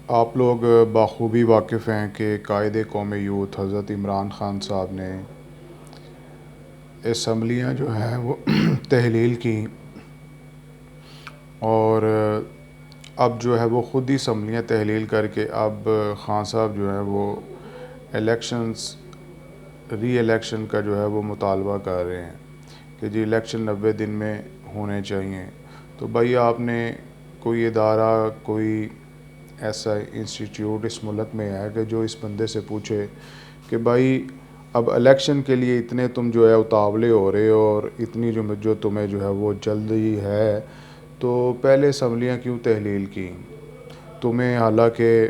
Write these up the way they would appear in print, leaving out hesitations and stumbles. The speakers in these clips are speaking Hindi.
आप लोग बाखूबी वाकिफ़ हैं कि कायदे कौम यूथ हज़रत इमरान ख़ान साहब ने असम्बलियाँ जो हैं वो तहलील की और अब जो है वो ख़ुद ही असम्बलियाँ तहलील करके अब ख़ान साहब जो है वो इलेक्शंस री इलेक्शन का जो है वो मुतालबा कर रहे हैं कि जी इलेक्शन 90 दिन में होने चाहिए। तो भाई आपने कोई इदारा कोई ऐसा इंस्टीट्यूट इस मुल्क में है कि जो इस बंदे से पूछे कि भाई अब इलेक्शन के लिए इतने तुम जो है उतावले हो रहे हो और इतनी जो तुम्हें जो है वो जल्दी है, तो पहले असम्बलियाँ क्यों तहलील की? तुम्हें हालांकि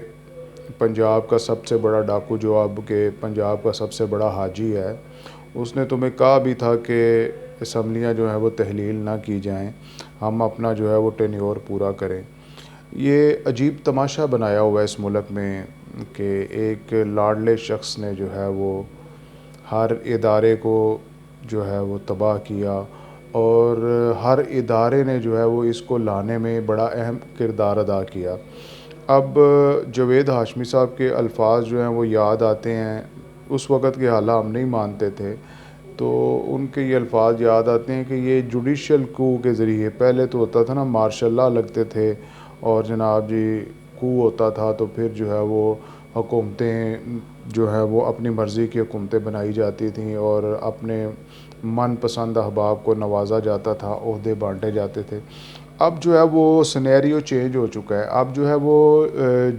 पंजाब का सबसे बड़ा डाकू जो अब के पंजाब का सबसे बड़ा हाजी है, उसने तुम्हें कहा भी था कि असम्बलियाँ जो है वो तहलील ना की जाएं, हम अपना जो है वो टेन्योर पूरा करें। ये अजीब तमाशा बनाया हुआ है इस मुल्क में कि एक लाडले शख्स ने जो है वो हर इदारे को जो है वो तबाह किया और हर इदारे ने जो है वो इसको लाने में बड़ा अहम किरदार अदा किया। अब जावेद हाशमी साहब के अल्फाज जो हैं वो याद आते हैं, उस वक़्त के हालात हम नहीं मानते थे, तो उनके ये अल्फाज याद आते हैं कि ये जुडिशल कू के ज़रिए, पहले तो होता था ना मार्शल लॉ लगते थे और जनाब जी कू होता था, तो फिर जो है वो हुकूमतें जो है वो अपनी मर्ज़ी की हुकूमतें बनाई जाती थीं और अपने मनपसंद अहबाब को नवाजा जाता था, ओहदे बांटे जाते थे। अब जो है वो सिनेरियो चेंज हो चुका है। अब जो है वो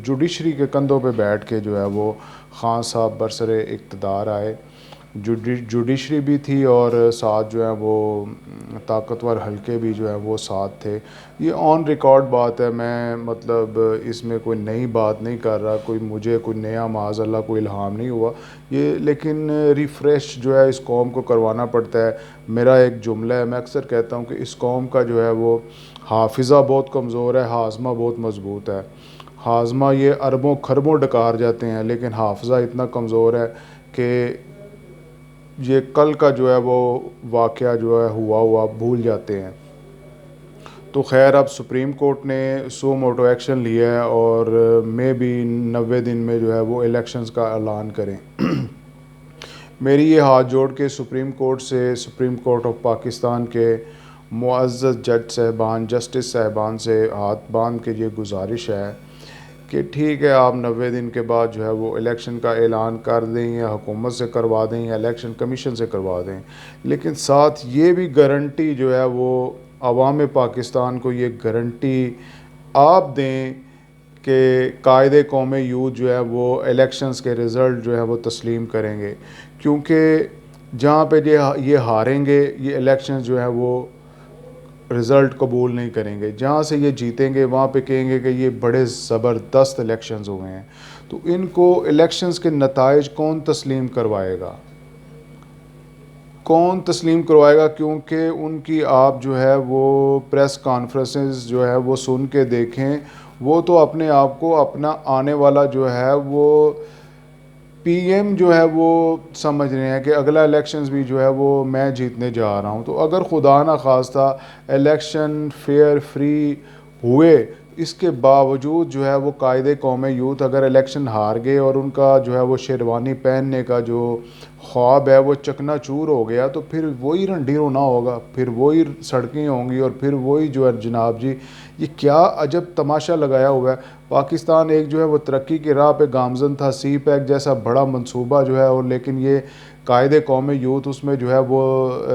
जुडिशरी के कंधों पे बैठ के जो है वो ख़ान साहब बरसरे इक़्तिदार आए। जुडिशरी भी थी और साथ जो है वो ताकतवर हलके भी जो है वो साथ थे। ये ऑन रिकॉर्ड बात है, मैं मतलब इसमें कोई नई बात नहीं कर रहा, कोई मुझे कोई नया माज़अल्लाह कोई इल्हाम नहीं हुआ ये, लेकिन रिफ़्रेश जो है इस कौम को करवाना पड़ता है। मेरा एक जुमला है, मैं अक्सर कहता हूँ कि इस कौम का जो है वो हाफिज़ा बहुत कमज़ोर है, हाज़मा बहुत मज़बूत है। हाज़मा ये अरबों खरबों डकार जाते हैं, लेकिन हाफिज़ा इतना कमज़ोर है कि ये कल का जो है वो वाक़या जो है हुआ भूल जाते हैं। तो ख़ैर अब सुप्रीम कोर्ट ने सो मोटो एक्शन लिया है और मे बी 90 दिन में जो है वो इलेक्शंस का ऐलान करें। मेरी ये हाथ जोड़ के सुप्रीम कोर्ट से, सुप्रीम कोर्ट ऑफ पाकिस्तान के मुअज़्ज़ज़ जज साहबान, जस्टिस साहबान से हाथ बांध के ये गुजारिश है कि ठीक है, आप 90 दिन के बाद जो है वो इलेक्शन का ऐलान कर दें या हुकूमत से करवा दें या इलेक्शन कमीशन से करवा दें, लेकिन साथ ये भी गारंटी जो है वो अवाम पाकिस्तान को ये गारंटी आप दें कि कायदे कौम यूथ जो है वो इलेक्शंस के रिज़ल्ट जो है वो तस्लीम करेंगे, क्योंकि जहाँ पे ये हारेंगे ये इलेक्शंस जो है वो रिज़ल्ट कबूल नहीं करेंगे, जहाँ से ये जीतेंगे वहाँ पे कहेंगे कि ये बड़े ज़बरदस्त इलेक्शंस हुए हैं। तो इनको इलेक्शंस के नताइज कौन तस्लीम करवाएगा? कौन तस्लीम करवाएगा? क्योंकि उनकी आप जो है वो प्रेस कॉन्फ्रेंसेस जो है वो सुन के देखें, वो तो अपने आप को अपना आने वाला जो है वो पीएम जो है वो समझ रहे हैं कि अगला इलेक्शंस भी जो है वो मैं जीतने जा रहा हूँ। तो अगर खुदा ना खास्ता इलेक्शन फेयर फ्री हुए, इसके बावजूद जो है वो कायदे कौम यूथ अगर इलेक्शन हार गए और उनका जो है वो शेरवानी पहनने का जो ख्वाब है वो चकनाचूर हो गया, तो फिर वही रंडी रोना होगा, फिर वही सड़कें होंगी और फिर वही जो है जनाब जी, ये क्या अजब तमाशा लगाया हुआ है। पाकिस्तान एक जो है वो तरक्की की राह पे गामजन था, सी पैक जैसा बड़ा मंसूबा जो है, और लेकिन ये कायदे कौम यूथ उसमें जो है वो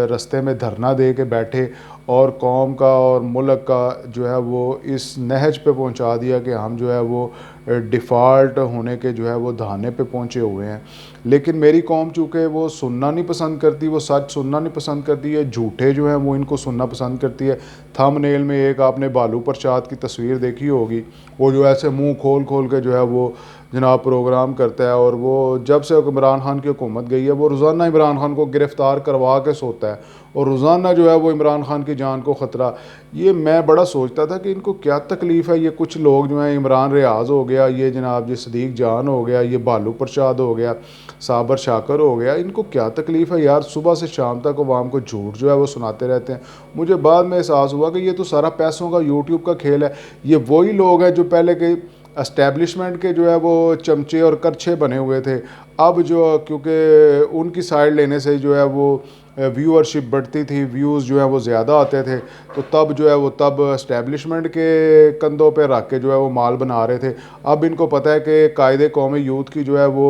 रास्ते में धरना दे के बैठे और कौम का और मुल्क का जो है वो इस नहज पे पहुंचा दिया कि हम जो है वो डिफ़ॉल्ट होने के जो है वो दहाने पे पहुंचे हुए हैं। लेकिन मेरी कौम चूँकि वो सुनना नहीं पसंद करती, वो सच सुनना नहीं पसंद करती है, झूठे जो हैं वो इनको सुनना पसंद करती है। थंबनेल में एक आपने बालू प्रसाद की तस्वीर देखी होगी, वो जो ऐसे मुंह खोल खोल के जो है वो जनाब प्रोग्राम करता है, और वो जब से इमरान खान की हुकूमत गई है वो रोज़ाना इमरान खान को गिरफ़्तार करवा के सोता है और रोज़ाना जो है वो इमरान खान की जान को ख़तरा। ये मैं बड़ा सोचता था कि इनको क्या तकलीफ़ है, ये कुछ लोग जो हैं, इमरान रियाज़ हो गया, ये जनाब जी सदीक जान हो गया, ये बालू प्रसाद हो गया, साबर शाकर हो गया, इनको क्या तकलीफ़ है यार, सुबह से शाम तक अवाम को झूठ जो है वो सुनाते रहते हैं। मुझे बाद में एहसास हुआ कि ये तो सारा पैसों का यूट्यूब का खेल है। ये वही लोग हैं जो पहले के एस्टेब्लिशमेंट के जो है वो चमचे और करछे बने हुए थे। अब जो क्योंकि उनकी साइड लेने से जो है वो व्यूअरशिप बढ़ती थी, व्यूज़ जो है वो ज़्यादा आते थे, तो तब जो है वो तब एस्टेब्लिशमेंट के कंधों पे रख के जो है वो माल बना रहे थे। अब इनको पता है कि कायदे कौमी यूथ की जो है वो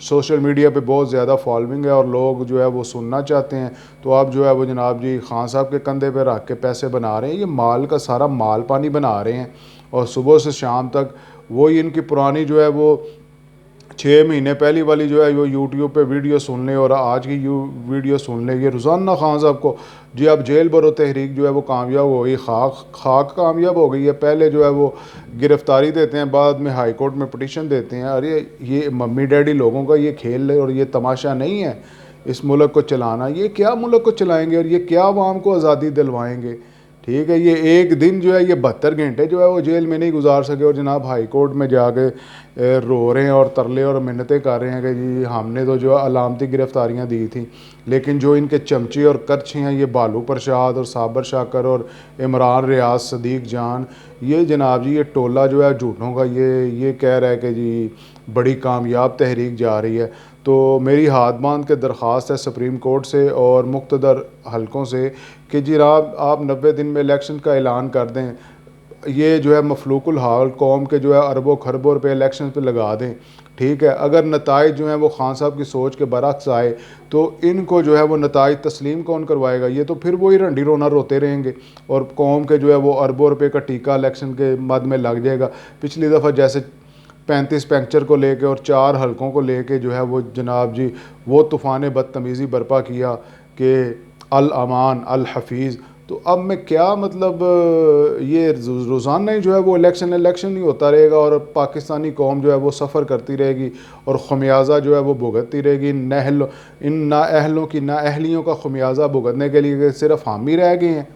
सोशल मीडिया पे बहुत ज़्यादा फॉलोइंग है और लोग जो है वो सुनना चाहते हैं, तो अब जो है वो जनाब जी खान साहब के कंधे पे रख के पैसे बना रहे हैं। ये माल का सारा माल पानी बना रहे हैं और सुबह से शाम तक वही इनकी पुरानी जो है वो 6 महीने पहली वाली जो है वो यूट्यूब पे वीडियो सुन लें और आज की वीडियो सुन लें। ये रोज़ाना खान साहब को जी अब जेल भरो तहरीक जो है वो कामयाब हो गई, खाक कामयाब हो गई है। पहले जो है वो गिरफ्तारी देते हैं, बाद में हाई कोर्ट में पटिशन देते हैं। अरे ये मम्मी डैडी लोगों का ये खेल और ये तमाशा नहीं है इस मुल्क को चलाना। ये क्या मुल्क को चलाएंगे और ये क्या आवाम को आज़ादी दिलवाएंगे? ठीक है, ये एक दिन जो है ये 72 घंटे जो है वो जेल में नहीं गुजार सके और जनाब हाई कोर्ट में जाके रो रहे हैं और तरले और मिन्नतें कर रहे हैं कि जी हमने तो जो अलामती गिरफ्तारियां दी थी। लेकिन जो इनके चमचे और करछे हैं ये बालू प्रसाद और साबर शाकर और इमरान रियाज सदीक जान, ये जनाब जी ये टोला जो है झूठों का ये कह रहा है कि जी बड़ी कामयाब तहरीक जा रही है। तो मेरी हाथ बांध के दरख्वास्त है सुप्रीम कोर्ट से और मुक़्तदर हलकों से कि जनाब आप 90 दिन में इलेक्शन का ऐलान कर दें। ये जो है मफलूकुल हाल कौम के जो है अरबों खरबों रुपये इलेक्शन पे लगा दें। ठीक है, अगर नताइज जो हैं वो खान साहब की सोच के बरक्स आए तो इनको जो है वो नताइज तस्लीम कौन करवाएगा? ये तो फिर वही रंडी रोना रोते रहेंगे और कौम के जो है वो अरबों रुपये का टीका इलेक्शन के मद में लग जाएगा। पिछली दफ़ा जैसे 35 पैंक्चर को लेके और 4 हलकों को लेके जो है वो जनाब जी वो तूफ़ान बदतमीज़ी बर्पा किया कि अल अमान अल हफीज़। तो अब मैं क्या मतलब ये रोज़ाना ही जो है वो इलेक्शन ही होता रहेगा और पाकिस्तानी कौम जो है वो सफ़र करती रहेगी और खमियाजा जो है वो भुगतती रहेगी। इन नाअहलों की नाअहलियों का खमियाजा भुगतने के लिए सिर्फ हम ही रह गए हैं।